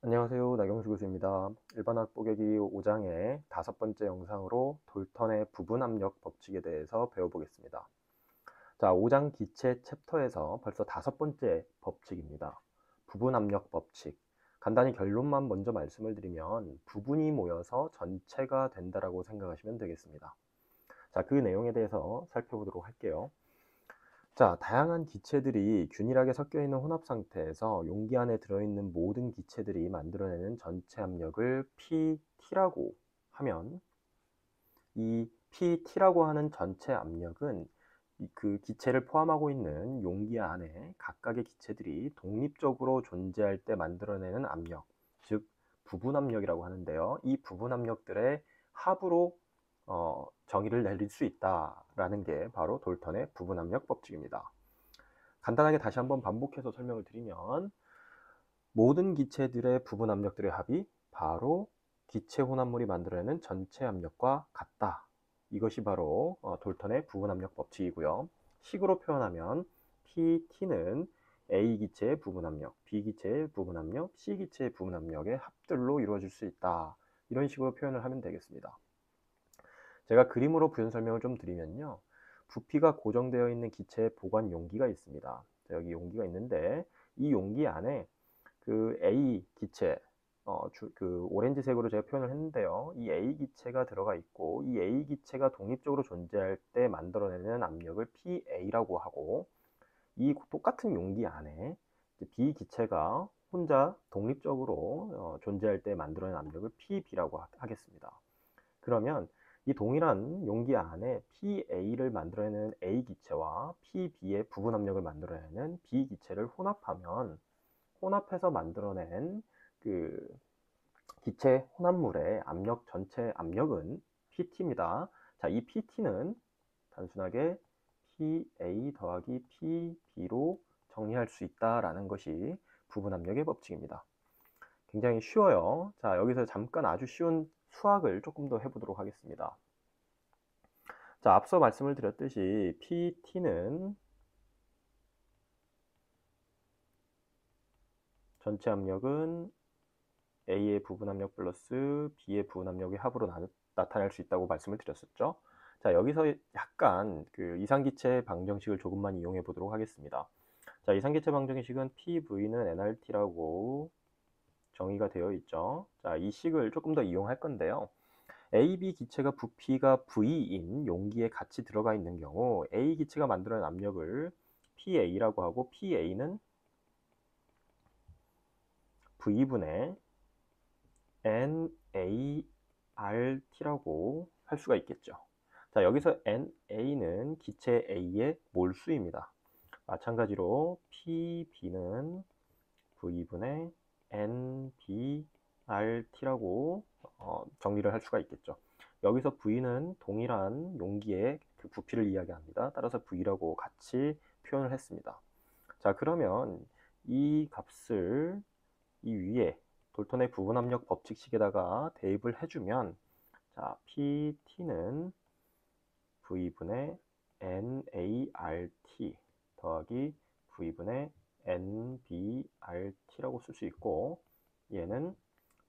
안녕하세요. 나경수 교수입니다. 일반학 뽀개기 5장의 5번째 영상으로 돌턴의 부분압력 법칙에 대해서 배워보겠습니다. 자, 5장 기체 챕터에서 벌써 5번째 법칙입니다. 부분압력 법칙. 간단히 결론만 먼저 말씀을 드리면 부분이 모여서 전체가 된다라고 생각하시면 되겠습니다. 자, 그 내용에 대해서 살펴보도록 할게요. 자, 다양한 기체들이 균일하게 섞여 있는 혼합 상태에서 용기 안에 들어있는 모든 기체들이 만들어내는 전체 압력을 PT라고 하면, 이 PT라고 하는 전체 압력은 그 기체를 포함하고 있는 용기 안에 각각의 기체들이 독립적으로 존재할 때 만들어내는 압력, 즉 부분 압력이라고 하는데요. 이 부분 압력들의 합으로 정의를 내릴 수 있다라는 게 바로 돌턴의 부분 압력 법칙입니다. 간단하게 다시 한번 반복해서 설명을 드리면, 모든 기체들의 부분 압력들의 합이 바로 기체 혼합물이 만들어내는 전체 압력과 같다. 이것이 바로 돌턴의 부분 압력 법칙이고요. 식으로 표현하면 PT는 A 기체의 부분 압력, B 기체의 부분 압력, C 기체의 부분 압력의 합들로 이루어질 수 있다. 이런 식으로 표현을 하면 되겠습니다. 제가 그림으로 부연 설명을 좀 드리면요. 부피가 고정되어 있는 기체의 보관 용기가 있습니다. 여기 용기가 있는데, 이 용기 안에 그 A 기체, 그 오렌지색으로 제가 표현을 했는데요. 이 A 기체가 들어가 있고, 이 A 기체가 독립적으로 존재할 때 만들어내는 압력을 PA라고 하고, 이 똑같은 용기 안에 B 기체가 혼자 독립적으로 존재할 때 만들어내는 압력을 PB라고 하겠습니다. 그러면 이 동일한 용기 안에 PA를 만들어내는 A 기체와 PB의 부분 압력을 만들어내는 B 기체를 혼합해서 만들어낸 그 기체 혼합물의 압력, 전체 압력은 PT입니다. 자, 이 PT는 단순하게 PA 더하기 PB로 정리할 수 있다라는 것이 부분 압력의 법칙입니다. 굉장히 쉬워요. 자, 여기서 잠깐 아주 쉬운 수학을 조금 더 해보도록 하겠습니다. 자, 앞서 말씀을 드렸듯이 PT는 전체 압력은 A의 부분 압력 플러스 B의 부분 압력의 합으로 나타낼 수 있다고 말씀을 드렸었죠. 자, 여기서 약간 그 이상기체 방정식을 조금만 이용해 보도록 하겠습니다. 자, 이상기체 방정식은 PV는 nRT라고 정의가 되어 있죠. 자, 이 식을 조금 더 이용할 건데요. A, B 기체가 부피가 V인 용기에 같이 들어가 있는 경우 A 기체가 만들어낸 압력을 PA라고 하고, PA는 V분의 NART라고 할 수가 있겠죠. 자, 여기서 NA는 기체 A의 몰수입니다. 마찬가지로 PB는 V분의 NBRT라고 정리를 할 수가 있겠죠. 여기서 V는 동일한 용기의 그 부피를 이야기합니다. 따라서 V라고 같이 표현을 했습니다. 자, 그러면 이 값을 이 위에 돌턴의 부분압력 법칙식에다가 대입을 해주면, 자, PT는 V분의 NART 더하기 V분의 NBRT라고 쓸 수 있고, 얘는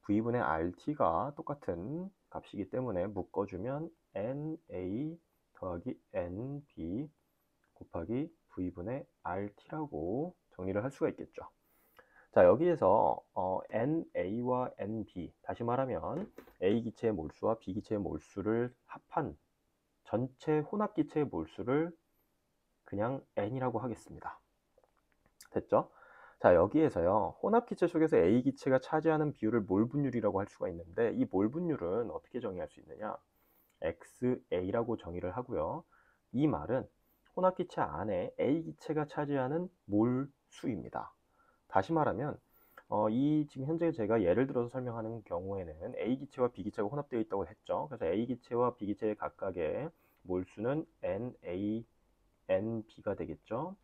V분의 RT가 똑같은 값이기 때문에 묶어주면 NA 더하기 NB 곱하기 V분의 RT라고 정리를 할 수가 있겠죠. 자, 여기에서 NA와 NB, 다시 말하면 A 기체의 몰수와 B 기체의 몰수를 합한 전체 혼합 기체의 몰수를 그냥 N이라고 하겠습니다. 됐죠? 자, 여기에서요, 혼합 기체 속에서 A 기체가 차지하는 비율을 몰 분율이라고 할 수가 있는데, 이 몰 분율은 어떻게 정의할 수 있느냐? XA라고 정의를 하고요. 이 말은 혼합 기체 안에 A 기체가 차지하는 몰 수입니다. 다시 말하면 이 지금 현재 제가 예를 들어서 설명하는 경우에는 A 기체와 B 기체가 혼합되어 있다고 했죠. 그래서 A 기체와 B 기체의 각각의 몰수는 NA, NB가 되겠죠.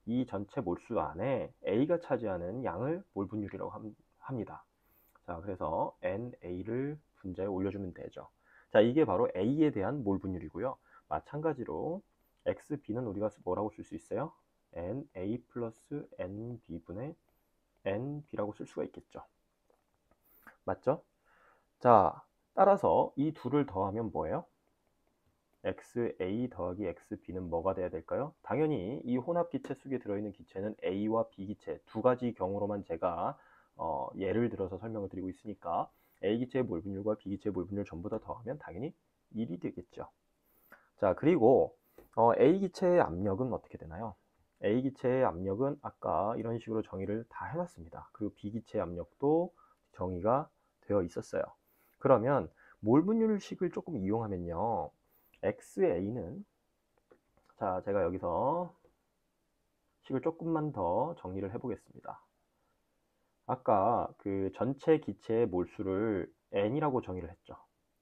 이 전체 몰수 안에 A가 차지하는 양을 몰 분율이라고 합니다. 자, 그래서 NA를 분자에 올려주면 되죠. 자, 이게 바로 A에 대한 몰 분율이고요. 마찬가지로 XB는 우리가 뭐라고 쓸 수 있어요? NA 플러스 NB분의 NB라고 쓸 수가 있겠죠. 맞죠? 자, 따라서 이 둘을 더하면 뭐예요? XA 더하기 XB는 뭐가 돼야 될까요? 당연히 이 혼합기체 속에 들어있는 기체는 A와 B기체 두 가지 경우로만 제가 예를 들어서 설명을 드리고 있으니까 A기체의 몰 분율과 B기체의 몰 분율 전부 다 더하면 당연히 1이 되겠죠. 자, 그리고 A기체의 압력은 어떻게 되나요? A기체의 압력은 아까 이런 식으로 정의를 다 해놨습니다. 그리고 B기체의 압력도 정의가 되어 있었어요. 그러면 몰 분율식을 조금 이용하면요. XA는 자, 제가 여기서 식을 조금만 더 정리를 해보겠습니다. 아까 그 전체 기체의 몰수를 N이라고 정의를 했죠.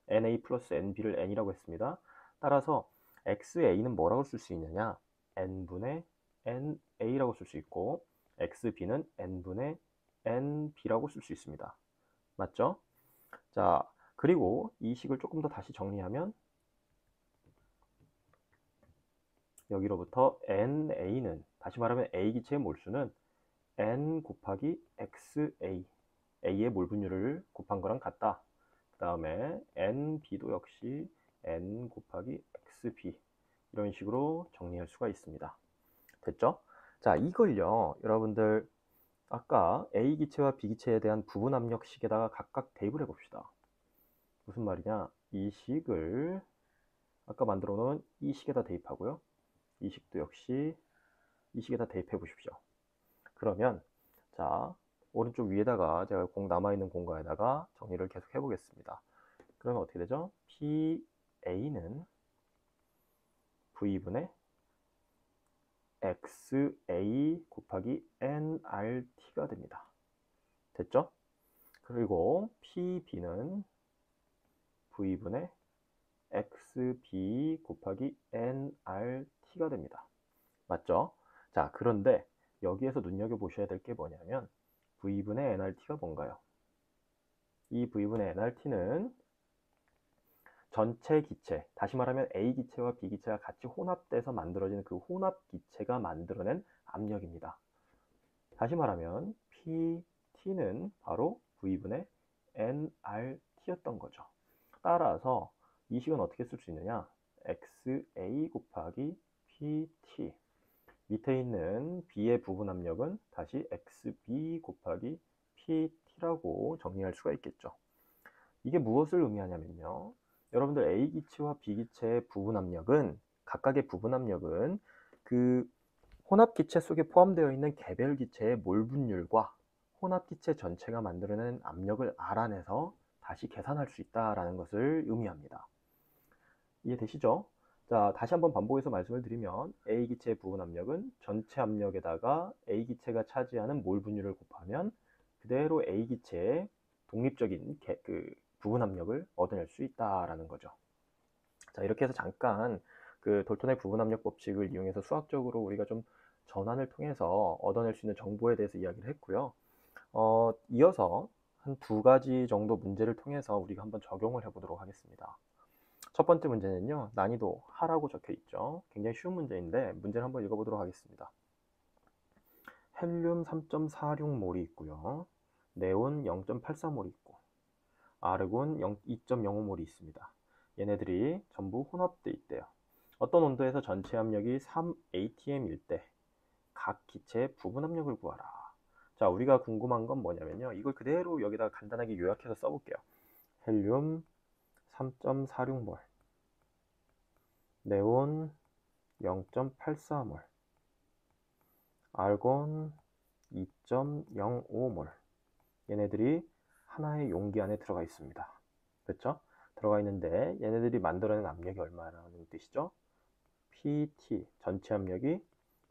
NA 플러스 NB를 N이라고 했습니다. 따라서 XA는 뭐라고 쓸 수 있느냐? N분의 NA라고 쓸 수 있고 XB는 N분의 NB라고 쓸 수 있습니다. 맞죠? 자, 그리고 이 식을 조금 더 다시 정리하면 여기로부터 NA는 다시 말하면 A기체의 몰수는 N 곱하기 XA A의 몰 분율을 곱한 거랑 같다. 그 다음에 NB도 역시 N 곱하기 XB 이런 식으로 정리할 수가 있습니다. 됐죠? 자, 이걸요 여러분들 아까 A기체와 B기체에 대한 부분 압력식에다가 각각 대입을 해봅시다. 무슨 말이냐? 이 식을 아까 만들어 놓은 이 식에다 대입하고요. 이 식도 역시 이 식에다 대입해 보십시오. 그러면 자, 오른쪽 위에다가 제가 남아있는 공간에다가 정리를 계속 해보겠습니다. 그러면 어떻게 되죠? PA는 V분의 XA 곱하기 nRT가 됩니다. 됐죠? 그리고 PB는 V분의 XB 곱하기 nRT가 됩니다. 맞죠? 자, 그런데 여기에서 눈여겨보셔야 될 게 뭐냐면 V분의 nRT가 뭔가요? 이 V분의 nRT는 전체 기체, 다시 말하면 A기체와 B기체가 같이 혼합돼서 만들어지는 그 혼합기체가 만들어낸 압력입니다. 다시 말하면 PT는 바로 V분의 nRT였던 거죠. 따라서 이 식은 어떻게 쓸 수 있느냐? XA 곱하기 PT 밑에 있는 B의 부분 압력은 다시 XB 곱하기 PT라고 정리할 수가 있겠죠. 이게 무엇을 의미하냐면요. 여러분들 A기체와 B기체의 부분 압력은 각각의 부분 압력은 그 혼합기체 속에 포함되어 있는 개별 기체의 몰 분율과 혼합기체 전체가 만들어낸 압력을 알아내서 다시 계산할 수 있다는 것을 의미합니다. 이해되시죠? 자, 다시 한번 반복해서 말씀을 드리면 A기체의 부분 압력은 전체 압력에다가 A기체가 차지하는 몰 분율을 곱하면 그대로 A기체의 독립적인 부분 압력을 얻어낼 수 있다라는 거죠. 자, 이렇게 해서 잠깐 그 돌턴의 부분 압력 법칙을 이용해서 수학적으로 우리가 좀 전환을 통해서 얻어낼 수 있는 정보에 대해서 이야기를 했고요. 이어서 한 두 가지 정도 문제를 통해서 우리가 한번 적용을 해보도록 하겠습니다. 첫 번째 문제는요, 난이도 하라고 적혀 있죠. 굉장히 쉬운 문제인데 문제를 한번 읽어보도록 하겠습니다. 헬륨 3.46몰이 있고요. 네온 0.84몰이 있고 아르곤 2.05몰이 있습니다. 얘네들이 전부 혼합되어 있대요. 어떤 온도에서 전체 압력이 3atm일 때 각 기체의 부분 압력을 구하라. 자, 우리가 궁금한 건 뭐냐면요. 이걸 그대로 여기다가 간단하게 요약해서 써볼게요. 헬륨 3.46몰, 네온 0.84몰, 알곤 2.05몰. 얘네들이 하나의 용기 안에 들어가 있습니다. 그렇죠? 들어가 있는데 얘네들이 만들어낸 압력이 얼마라는 뜻이죠? PT, 전체 압력이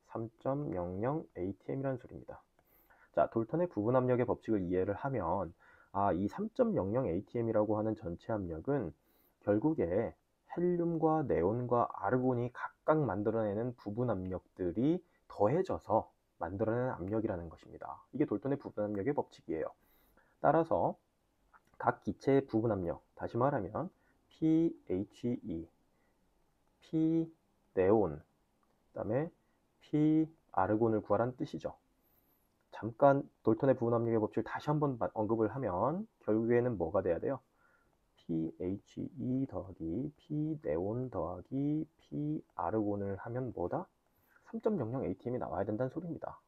3.00 atm이라는 소리입니다. 자, 돌턴의 부분 압력의 법칙을 이해를 하면 이 3.00 atm이라고 하는 전체 압력은 결국에 헬륨과 네온과 아르곤이 각각 만들어내는 부분 압력들이 더해져서 만들어내는 압력이라는 것입니다. 이게 돌턴의 부분 압력의 법칙이에요. 따라서 각 기체의 부분 압력, 다시 말하면 PHE, P 네온, 그 다음에 P 아르곤을 구하라는 뜻이죠. 잠깐 돌턴의 부분압력의 법칙을 다시 한번 언급을 하면 결국에는 뭐가 돼야 돼요? PHE 더하기 P네온 더하기 P아르곤을 하면 뭐다? 3.00 ATM이 나와야 된다는 소리입니다.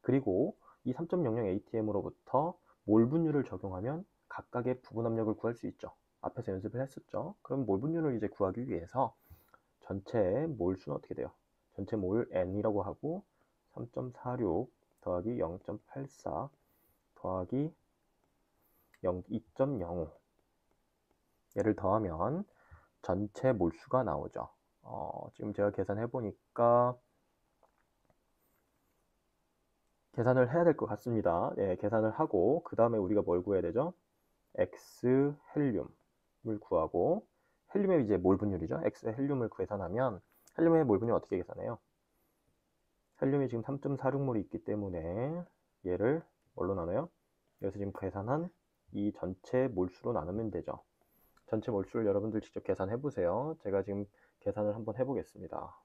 그리고 이 3.00 ATM으로부터 몰 분율을 적용하면 각각의 부분 압력을 구할 수 있죠. 앞에서 연습을 했었죠. 그럼 몰 분율을 이제 구하기 위해서 전체 몰 수는 어떻게 돼요? 전체 몰 N이라고 하고 3.46 더하기 0.84 더하기 2.05 얘를 더하면 전체 몰수가 나오죠. 지금 제가 계산해 보니까 계산을 해야 될 것 같습니다. 예, 계산을 하고 그 다음에 우리가 뭘 구해야 되죠? X 헬륨을 구하고 헬륨의 이제 몰 분율이죠. X 헬륨을 계산하면 헬륨의 몰 분율 어떻게 계산해요? 헬륨이 지금 3.46몰이 있기 때문에 얘를 뭘로 나눠요? 여기서 지금 계산한 이 전체 몰수로 나누면 되죠. 전체 몰수를 여러분들 직접 계산해 보세요. 제가 지금 계산을 한번 해보겠습니다.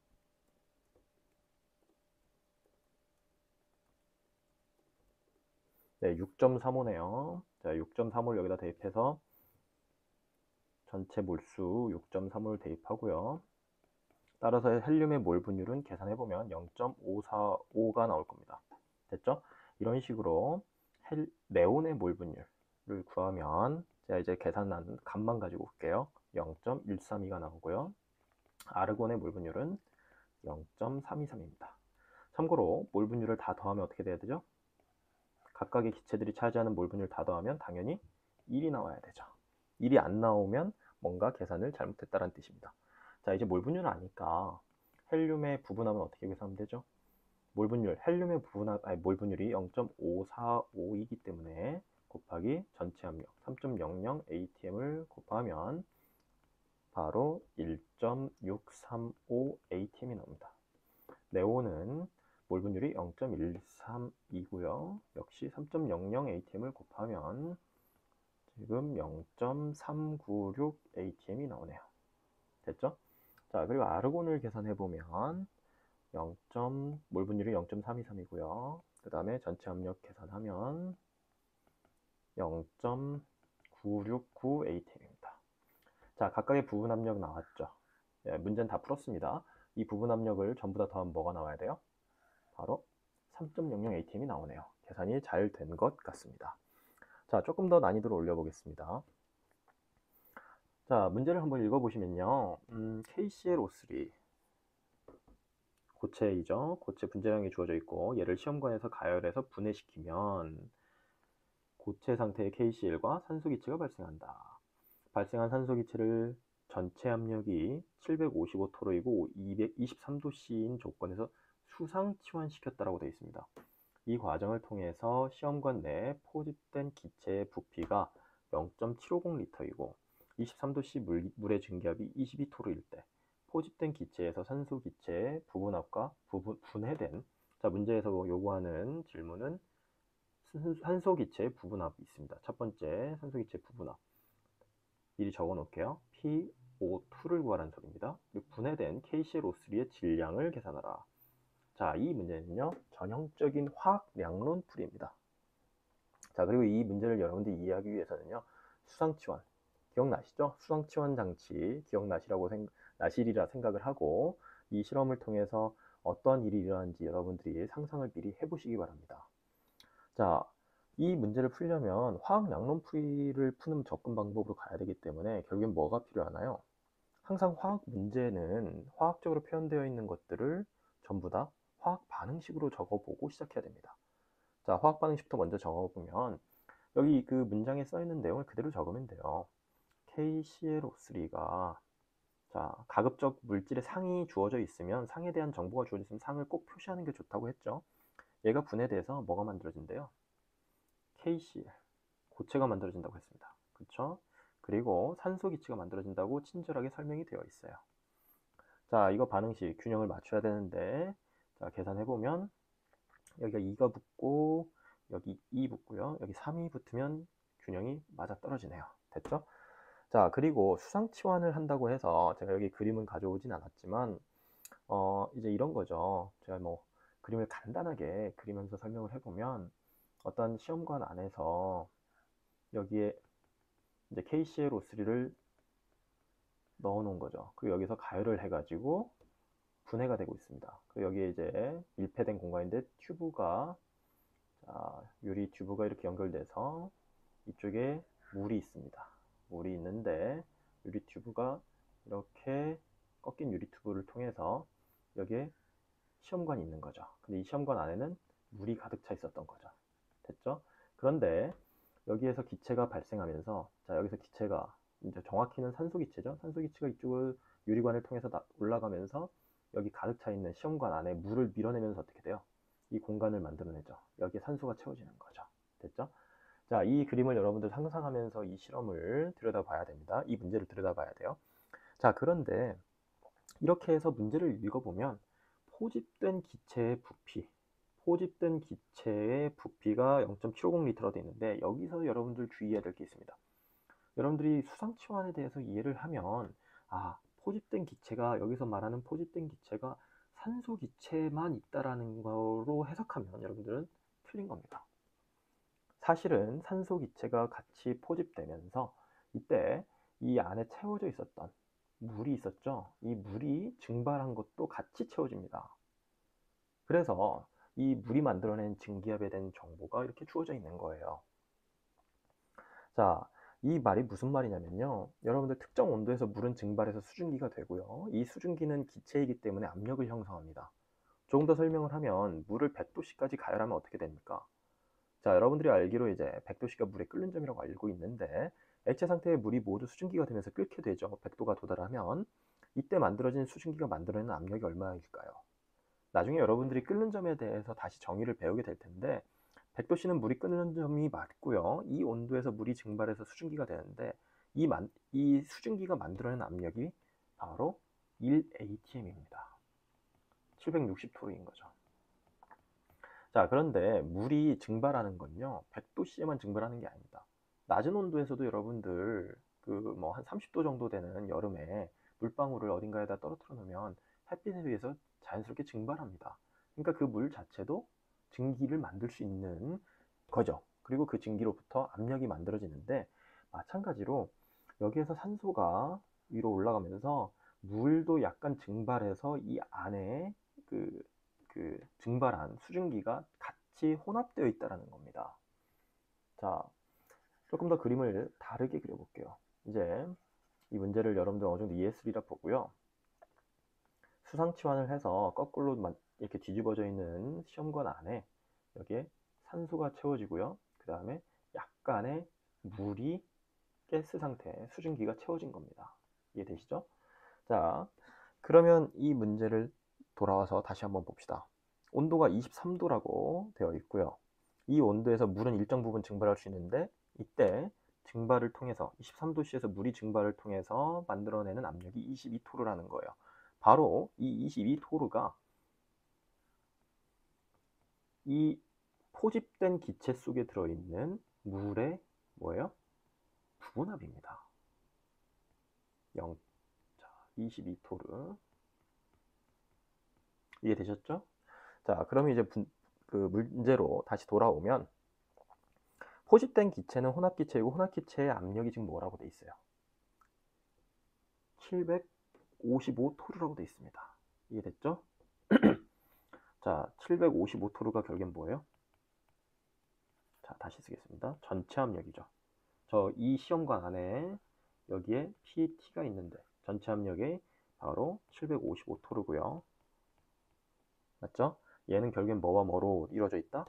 네, 6.35네요. 자, 6.35를 여기다 대입해서 전체 몰수 6.35를 대입하고요. 따라서 헬륨의 몰 분율은 계산해보면 0.545가 나올 겁니다. 됐죠? 이런 식으로 네온의 몰 분율을 구하면 제가 이제 계산한 값만 가지고 올게요. 0.132가 나오고요. 아르곤의 몰 분율은 0.323입니다. 참고로 몰 분율을 다 더하면 어떻게 돼야 되죠? 각각의 기체들이 차지하는 몰 분율 다 더하면 당연히 1이 나와야 되죠. 1이 안 나오면 뭔가 계산을 잘못했다는 뜻입니다. 자, 이제 몰 분율을 아니까 헬륨의 부분함은 어떻게 계산하면 되죠? 몰 분율, 헬륨의 몰 분율이 0.545이기 때문에 곱하기 전체 압력 3.00 ATM을 곱하면 바로 1.635 ATM이 나옵니다. 네온은 몰 분율이 0.132고요. 역시 3.00 ATM을 곱하면 지금 0.396 ATM이 나오네요. 됐죠? 자, 그리고 아르곤을 계산해 보면 몰 분율이 0.323이고요. 그 다음에 전체 압력 계산하면 0.969 ATM입니다. 자, 각각의 부분 압력 나왔죠? 예, 문제는 다 풀었습니다. 이 부분 압력을 전부 다 더하면 뭐가 나와야 돼요? 바로 3.00 ATM이 나오네요. 계산이 잘 된 것 같습니다. 자, 조금 더 난이도를 올려보겠습니다. 자, 문제를 한번 읽어보시면요. KClO3 고체이죠. 고체 분자량이 주어져 있고 얘를 시험관에서 가열해서 분해시키면 고체 상태의 KCl과 산소기체가 발생한다. 발생한 산소기체를 전체 압력이 755토르이고 223도C인 조건에서 수상치환시켰다라고 되어 있습니다. 이 과정을 통해서 시험관 내에 포집된 기체의 부피가 0.750리터이고 23도C 물의 증기압이 22토르일 때 포집된 기체에서 산소기체의 부분압과 분해된, 자, 문제에서 요구하는 질문은 산소기체의 부분압이 있습니다. 첫 번째 산소기체 부분압 미리 적어 놓을게요. PO2를 구하라는 소리입니다. 분해된 KClO3의 질량을 계산하라. 자, 이 문제는요, 전형적인 화학량론 풀이입니다. 자, 그리고 이 문제를 여러분들이 이해하기 위해서는요, 수상치환, 기억나시죠? 수상치환 장치, 나시리라 생각을 하고, 이 실험을 통해서 어떤 일이 일어나는지 여러분들이 상상을 미리 해보시기 바랍니다. 자, 이 문제를 풀려면 화학량론 풀이를 푸는 접근 방법으로 가야 되기 때문에 결국엔 뭐가 필요하나요? 항상 화학 문제는 화학적으로 표현되어 있는 것들을 전부 다 화학 반응식으로 적어보고 시작해야 됩니다. 자, 화학 반응식부터 먼저 적어보면 여기 그 문장에 써 있는 내용을 그대로 적으면 돼요. KClO3가 자, 가급적 물질의 상이 주어져 있으면 상에 대한 정보가 주어져 있으면 상을 꼭 표시하는 게 좋다고 했죠. 얘가 분해돼서 뭐가 만들어진대요? KCl 고체가 만들어진다고 했습니다. 그렇죠? 그리고 산소 기체가 만들어진다고 친절하게 설명이 되어 있어요. 자, 이거 반응식 균형을 맞춰야 되는데, 자, 계산해 보면 여기가 2가 붙고 여기 2 붙고요. 여기 3이 붙으면 균형이 맞아 떨어지네요. 됐죠? 자, 그리고 수상치환을 한다고 해서 제가 여기 그림은 가져오진 않았지만 이제 이런 거죠. 제가 뭐 그림을 간단하게 그리면서 설명을 해보면 어떤 시험관 안에서 여기에 이제 KClO3를 넣어 놓은 거죠. 그리고 여기서 가열을 해가지고 분해가 되고 있습니다. 그리고 여기에 이제 밀폐된 공간인데 튜브가, 자, 유리 튜브가 이렇게 연결돼서 이쪽에 물이 있습니다. 물이 있는데 유리 튜브가 이렇게 꺾인 유리 튜브를 통해서 여기에 시험관이 있는 거죠. 근데 이 시험관 안에는 물이 가득 차 있었던 거죠. 됐죠? 그런데 여기에서 기체가 발생하면서, 자, 여기서 기체가 이제 정확히는 산소 기체죠. 산소 기체가 이쪽을 유리관을 통해서 올라가면서 여기 가득 차 있는 시험관 안에 물을 밀어내면서 어떻게 돼요? 이 공간을 만들어내죠. 여기에 산소가 채워지는 거죠. 됐죠? 자, 이 그림을 여러분들 상상하면서 이 실험을 들여다봐야 됩니다. 이 문제를 들여다봐야 돼요. 자, 그런데 이렇게 해서 문제를 읽어보면 포집된 기체의 부피가 0.750리터로 되어 있는데, 여기서 여러분들 주의해야 될 게 있습니다. 여러분들이 수상치환에 대해서 이해를 하면, 아, 포집된 기체가, 여기서 말하는 포집된 기체가 산소 기체만 있다라는 거로 해석하면 여러분들은 틀린 겁니다. 사실은 산소 기체가 같이 포집되면서 이때 이 안에 채워져 있었던 물이 있었죠. 이 물이 증발한 것도 같이 채워집니다. 그래서 이 물이 만들어낸 증기압에 대한 정보가 이렇게 주어져 있는 거예요. 자, 이 말이 무슨 말이냐면요. 여러분들 특정 온도에서 물은 증발해서 수증기가 되고요. 이 수증기는 기체이기 때문에 압력을 형성합니다. 조금 더 설명을 하면 물을 100도씨까지 가열하면 어떻게 됩니까? 자, 여러분들이 알기로 이제 100도씨가 물의 끓는 점이라고 알고 있는데, 액체 상태의 물이 모두 수증기가 되면서 끓게 되죠. 100도가 도달하면. 이때 만들어진 수증기가 만들어내는 압력이 얼마일까요? 나중에 여러분들이 끓는 점에 대해서 다시 정의를 배우게 될 텐데, 100도씨는 물이 끓는 점이 맞고요. 이 온도에서 물이 증발해서 수증기가 되는데, 이 수증기가 만들어내는 압력이 바로 1atm입니다. 760토르인 거죠. 자, 그런데 물이 증발하는 건요, 100도씨에만 증발하는 게 아닙니다. 낮은 온도에서도 여러분들 뭐 한 30도 정도 되는 여름에 물방울을 어딘가에다 떨어뜨려 놓으면 햇빛에 의해서 자연스럽게 증발합니다. 그러니까 그 물 자체도 증기를 만들 수 있는 거죠. 그리고 그 증기로부터 압력이 만들어지는데, 마찬가지로 여기에서 산소가 위로 올라가면서 물도 약간 증발해서 이 안에 증발한 수증기가 같이 혼합되어 있다는 겁니다. 자, 조금 더 그림을 다르게 그려볼게요. 이제 이 문제를 여러분들 어느 정도 이해했으리라 보고요. 수상치환을 해서 거꾸로 이렇게 뒤집어져 있는 시험관 안에 여기에 산소가 채워지고요. 그 다음에 약간의 물이 가스 상태, 수증기가 채워진 겁니다. 이해되시죠? 자, 그러면 이 문제를 돌아와서 다시 한번 봅시다. 온도가 23도라고 되어 있고요. 이 온도에서 물은 일정 부분 증발할 수 있는데, 이때 증발을 통해서 23도씨에서 물이 증발을 통해서 만들어내는 압력이 22토르라는 거예요. 바로 이 22토르가 이 포집된 기체 속에 들어있는 물의 뭐예요? 부분압입니다. 22토르. 이해되셨죠? 자, 그러면 이제 문제로 다시 돌아오면, 포집된 기체는 혼합기체이고 혼합기체의 압력이 지금 뭐라고 돼 있어요? 755토르라고 돼 있습니다. 이해됐죠? 자, 755토르가 결국엔 뭐예요? 자, 다시 쓰겠습니다. 전체 압력이죠. 이 시험관 안에 여기에 PT가 있는데 전체 압력이 바로 755토르고요. 맞죠? 얘는 결국엔 뭐와 뭐로 이루어져 있다?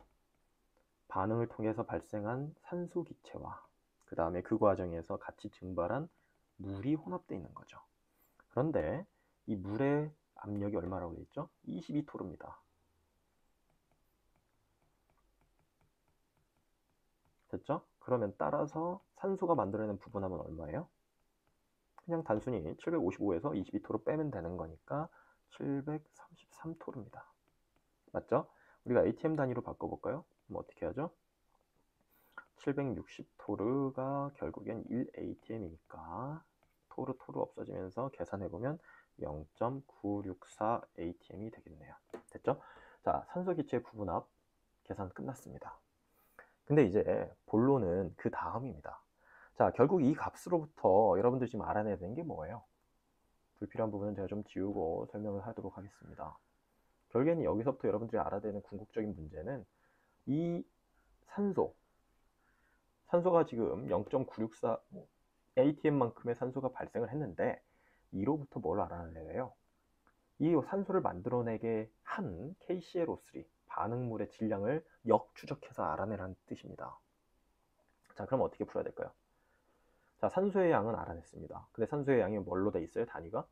반응을 통해서 발생한 산소 기체와 그 다음에 그 과정에서 같이 증발한 물이 혼합되어 있는 거죠. 그런데 이 물의 압력이 얼마라고 되어 있죠? 22토르입니다. 됐죠? 그러면 따라서 산소가 만들어내는 부분압은 얼마예요? 그냥 단순히 755에서 22토르 빼면 되는 거니까 733토르입니다. 맞죠? 우리가 ATM 단위로 바꿔볼까요? 그럼 어떻게 하죠? 760토르가 결국엔 1ATM이니까 토르 없어지면서 계산해보면 0.964 ATM이 되겠네요. 됐죠? 자, 산소 기체 부분압 계산 끝났습니다. 근데 이제 본론은 그 다음입니다. 자, 결국 이 값으로부터 여러분들 지금 알아내야 되는 게 뭐예요? 불필요한 부분은 제가 좀 지우고 설명을 하도록 하겠습니다. 결국에는 여기서부터 여러분들이 알아야 되는 궁극적인 문제는 이 산소가 지금 0.964 atm만큼의 산소가 발생을 했는데 이로부터 뭘 알아내래요? 이 산소를 만들어내게 한 KClO3 반응물의 질량을 역추적해서 알아내라는 뜻입니다. 자, 그럼 어떻게 풀어야 될까요? 자, 산소의 양은 알아냈습니다. 근데 산소의 양이 뭘로 돼 있어요? 단위가?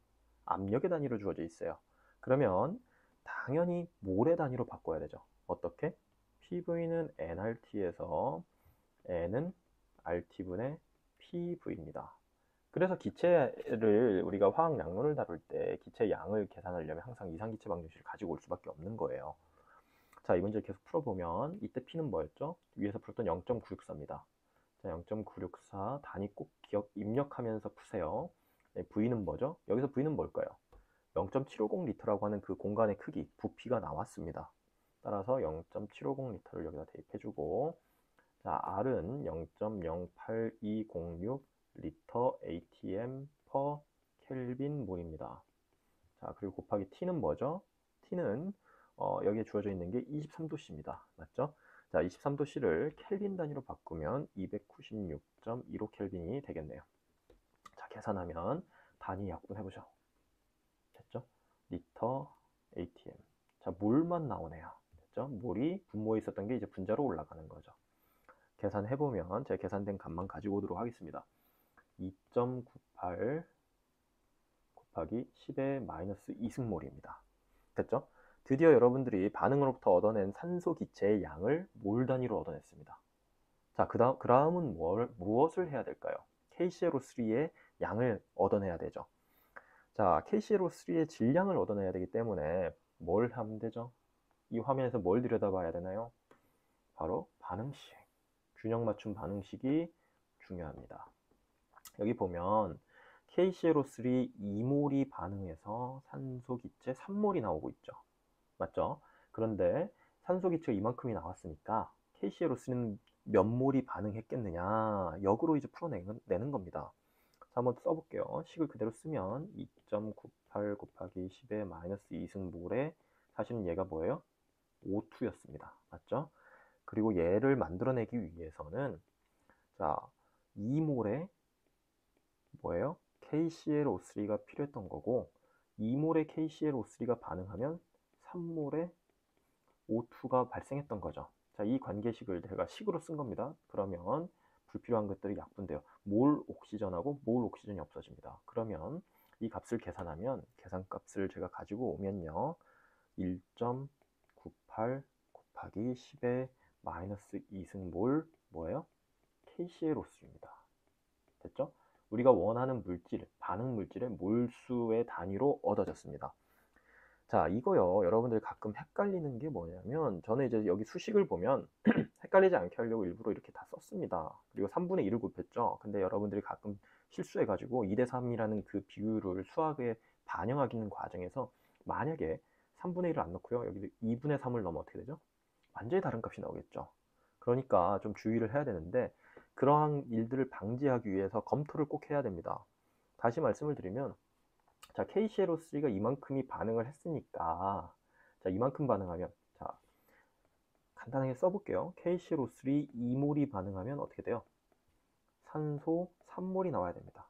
압력의 단위로 주어져 있어요. 그러면 당연히 몰의 단위로 바꿔야 되죠. 어떻게? PV는 nRT에서 n은 RT분의 PV입니다. 그래서 기체를 우리가 화학 양론을 다룰 때 기체 양을 계산하려면 항상 이상기체 방정식을 가지고 올 수밖에 없는 거예요. 자, 이 문제를 계속 풀어보면 이때 P는 뭐였죠? 위에서 풀었던 0.964입니다. 자, 0.964 단위 꼭 입력하면서 푸세요. 네, V는 뭐죠? 여기서 V는 뭘까요? 0.750리터라고 하는 그 공간의 크기, 부피가 나왔습니다. 따라서 0.750리터를 여기다 대입해주고, 자, R은 0.08206 리터 atm per 켈빈 몰입니다. 자, 그리고 곱하기 T는 뭐죠? T는 여기에 주어져 있는 게 23도씨입니다. 맞죠? 자, 23도씨를 켈빈 단위로 바꾸면 296.15 켈빈이 되겠네요. 자, 계산하면 단위 약분해보죠. 됐죠? 리터 atm. 자, 몰만 나오네요. 됐죠? 몰이 분모에 있었던 게 이제 분자로 올라가는 거죠. 계산해보면 제가 계산된 값만 가지고 오도록 하겠습니다. 2.98 곱하기 10의 마이너스 2승몰입니다. 됐죠? 드디어 여러분들이 반응으로부터 얻어낸 산소 기체의 양을 몰 단위로 얻어냈습니다. 자, 그 다음은 무엇을 해야 될까요? KClO3의 양을 얻어내야 되죠. 자, KClO3의 질량을 얻어내야 되기 때문에 뭘 하면 되죠? 이 화면에서 뭘 들여다봐야 되나요? 바로 반응식. 균형 맞춤 반응식이 중요합니다. 여기 보면 KClO3 2몰이 반응해서 산소 기체 3몰이 나오고 있죠. 맞죠? 그런데 산소 기체가 이만큼이 나왔으니까 KClO3는 몇 몰이 반응했겠느냐, 역으로 이제 풀어내는 겁니다. 자, 한번 써볼게요. 식을 그대로 쓰면 2.98 곱하기 10의 마이너스 2승몰에 사실은 얘가 뭐예요? O2였습니다. 맞죠? 그리고 얘를 만들어내기 위해서는 자, 2몰에 뭐예요? KClO3가 필요했던 거고 2몰의 KClO3가 반응하면 3몰의 O2가 발생했던 거죠. 자, 이 관계식을 제가 식으로 쓴 겁니다. 그러면 불필요한 것들이 약분돼요. 몰 옥시전하고 몰 옥시전이 없어집니다. 그러면 이 값을 계산하면 계산값을 제가 가지고 오면요. 1.98 곱하기 10의 마이너스 2승몰 뭐예요? KClO3입니다. 됐죠? 우리가 원하는 물질, 반응 물질의 몰수의 단위로 얻어졌습니다. 자, 이거요. 여러분들 가끔 헷갈리는 게 뭐냐면 저는 이제 여기 수식을 보면 헷갈리지 않게 하려고 일부러 이렇게 다 썼습니다. 그리고 3분의 1을 곱했죠. 근데 여러분들이 가끔 실수해가지고 2대 3이라는 그 비율을 수학에 반영하기는 과정에서 만약에 3분의 1을 안 넣고요. 여기 2분의 3을 넣으면 어떻게 되죠? 완전히 다른 값이 나오겠죠. 그러니까 좀 주의를 해야 되는데 그러한 일들을 방지하기 위해서 검토를 꼭 해야 됩니다. 다시 말씀을 드리면 자, KClO3가 이만큼이 반응을 했으니까 자, 이만큼 반응하면 자, 간단하게 써볼게요. KClO3 2몰이 반응하면 어떻게 돼요? 산소 3몰이 나와야 됩니다.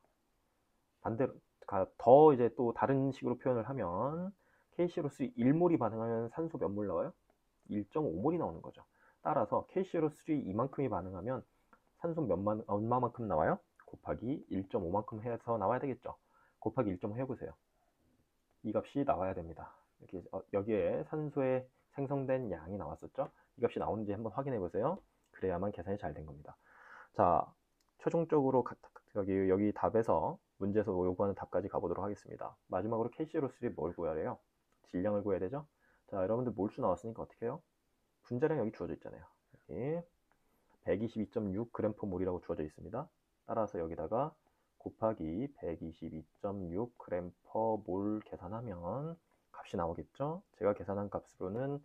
반대로 더 이제 또 다른 식으로 표현을 하면 KClO3 1몰이 반응하면 산소 몇 몰 나와요? 1.5몰이 나오는 거죠. 따라서 KClO3 이만큼이 반응하면 산소 얼마만큼 나와요? 곱하기 1.5만큼 해서 나와야 되겠죠. 곱하기 1.5 해보세요. 이 값이 나와야 됩니다. 이렇게 여기에 산소에 생성된 양이 나왔었죠. 이 값이 나오는지 한번 확인해 보세요. 그래야만 계산이 잘 된 겁니다. 자, 최종적으로 여기 답에서 문제에서 요구하는 답까지 가보도록 하겠습니다. 마지막으로 KClO3 뭘 구해야 해요? 질량을 구해야 되죠. 자, 여러분들 몰수 나왔으니까 어떻게 해요? 분자량 여기 주어져 있잖아요. 여기 122.6g/몰이라고 주어져 있습니다. 따라서 여기다가 곱하기 122.6g/몰 계산하면 값이 나오겠죠? 제가 계산한 값으로는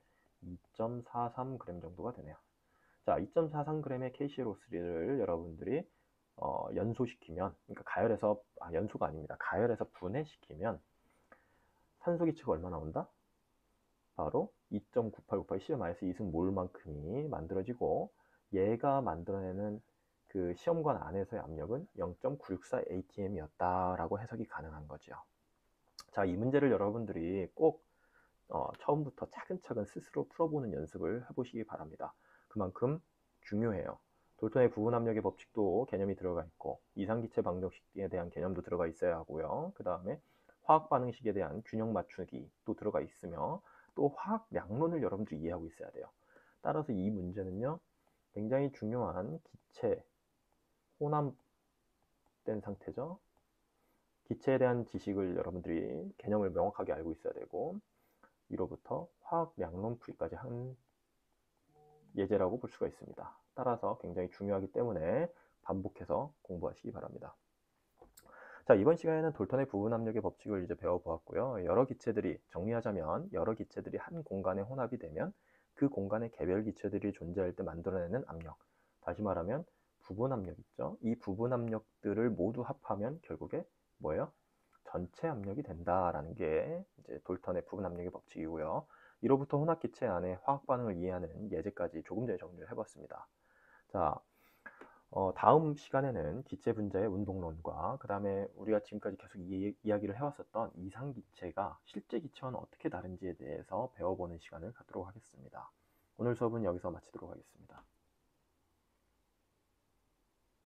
2.43g 정도가 되네요. 자, 2.43g의 KClO3를 여러분들이 연소시키면, 그러니까 가열해서, 연소가 아닙니다. 가열해서 분해시키면 산소 기체가 얼마 나온다? 바로 2.9898 C-2승몰만큼이 만들어지고, 얘가 만들어내는 그 시험관 안에서의 압력은 0.964 atm이었다라고 해석이 가능한 거죠. 자, 이 문제를 여러분들이 꼭 처음부터 차근차근 스스로 풀어보는 연습을 해보시기 바랍니다. 그만큼 중요해요. 돌턴의 부분압력의 법칙도 개념이 들어가 있고, 이상기체 방정식에 대한 개념도 들어가 있어야 하고요. 그 다음에 화학반응식에 대한 균형 맞추기도 들어가 있으며, 또 화학량론을 여러분들이 이해하고 있어야 돼요. 따라서 이 문제는요, 굉장히 중요한 기체 혼합된 상태죠. 기체에 대한 지식을 여러분들이 개념을 명확하게 알고 있어야 되고, 1호부터 화학량론 풀이까지 한 예제라고 볼 수가 있습니다. 따라서 굉장히 중요하기 때문에 반복해서 공부하시기 바랍니다. 자, 이번 시간에는 돌턴의 부분압력의 법칙을 이제 배워보았고요. 여러 기체들이, 정리하자면 여러 기체들이 한 공간에 혼합이 되면 그 공간에 개별 기체들이 존재할 때 만들어내는 압력, 다시 말하면 부분압력 있죠. 이 부분압력들을 모두 합하면 결국에 뭐예요? 전체 압력이 된다라는 게 이제 돌턴의 부분압력의 법칙이고요. 1호부터 혼합기체 안에 화학 반응을 이해하는 예제까지 조금 전에 정리를 해봤습니다. 자, 다음 시간에는 기체 분자의 운동론과 그 다음에 우리가 지금까지 계속 이야기를 해왔었던 이상기체가 실제 기체와는 어떻게 다른지에 대해서 배워보는 시간을 갖도록 하겠습니다. 오늘 수업은 여기서 마치도록 하겠습니다.